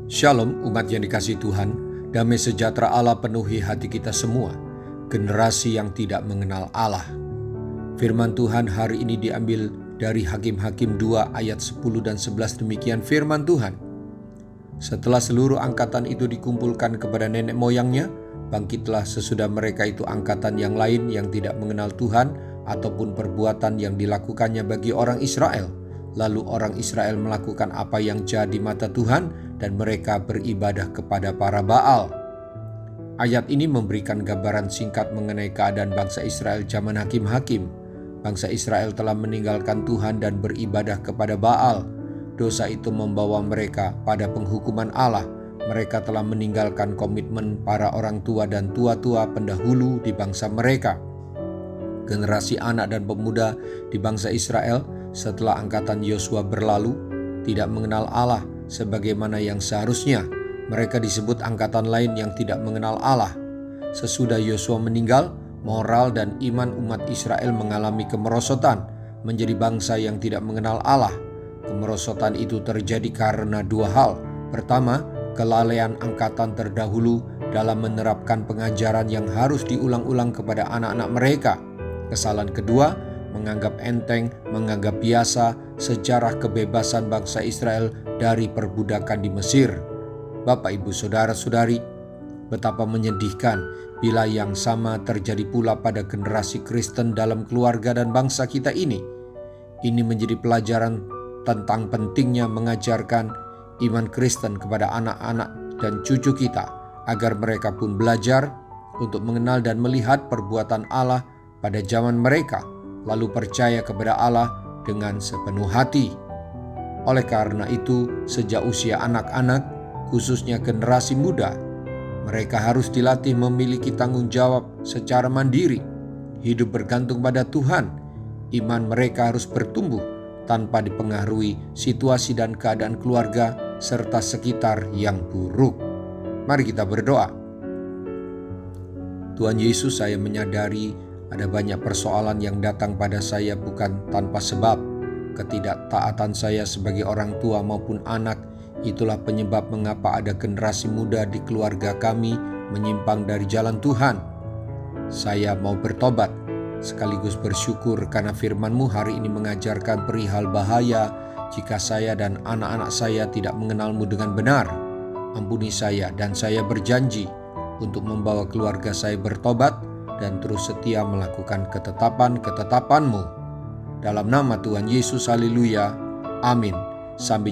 Shalom umat yang dikasihi Tuhan, damai sejahtera Allah penuhi hati kita semua, generasi yang tidak mengenal Allah. Firman Tuhan hari ini diambil dari Hakim-Hakim 2 ayat 10 dan 11 demikian firman Tuhan. Setelah seluruh angkatan itu dikumpulkan kepada nenek moyangnya, bangkitlah sesudah mereka itu angkatan yang lain yang tidak mengenal Tuhan ataupun perbuatan yang dilakukannya bagi orang Israel. Lalu orang Israel melakukan apa yang jahat di mata Tuhan dan mereka beribadah kepada para Baal. Ayat ini memberikan gambaran singkat mengenai keadaan bangsa Israel zaman Hakim-Hakim. Bangsa Israel telah meninggalkan Tuhan dan beribadah kepada Baal. Dosa itu membawa mereka pada penghukuman Allah. Mereka telah meninggalkan komitmen para orang tua dan tua-tua pendahulu di bangsa mereka. Generasi anak dan pemuda di bangsa Israel setelah angkatan Yosua berlalu tidak mengenal Allah sebagaimana yang seharusnya. Mereka disebut angkatan lain yang tidak mengenal Allah. Sesudah Yosua meninggal, moral dan iman umat Israel mengalami kemerosotan, menjadi bangsa yang tidak mengenal Allah. Kemerosotan itu terjadi karena dua hal. Pertama, kelalaian angkatan terdahulu dalam menerapkan pengajaran yang harus diulang-ulang kepada anak-anak mereka. Kesalahan kedua, menganggap enteng, menganggap biasa sejarah kebebasan bangsa Israel dari perbudakan di Mesir. Bapak, Ibu, Saudara-saudari, betapa menyedihkan bila yang sama terjadi pula pada generasi Kristen dalam keluarga dan bangsa kita ini. Ini menjadi pelajaran tentang pentingnya mengajarkan iman Kristen kepada anak-anak dan cucu kita, agar mereka pun belajar untuk mengenal dan melihat perbuatan Allah pada zaman mereka, lalu percaya kepada Allah dengan sepenuh hati. Oleh karena itu, sejak usia anak-anak, khususnya generasi muda, mereka harus dilatih memiliki tanggung jawab secara mandiri, hidup bergantung pada Tuhan. Iman mereka harus bertumbuh tanpa dipengaruhi situasi dan keadaan keluarga serta sekitar yang buruk. Mari kita berdoa. Tuhan Yesus, saya menyadari ada banyak persoalan yang datang pada saya bukan tanpa sebab. Ketidaktaatan saya sebagai orang tua maupun anak, itulah penyebab mengapa ada generasi muda di keluarga kami menyimpang dari jalan Tuhan. Saya mau bertobat, sekaligus bersyukur karena firman-Mu hari ini mengajarkan perihal bahaya jika saya dan anak-anak saya tidak mengenal-Mu dengan benar. Ampuni saya, dan saya berjanji untuk membawa keluarga saya bertobat dan terus setia melakukan ketetapan-ketetapan-Mu. Dalam nama Tuhan Yesus, haleluya, amin. Sampai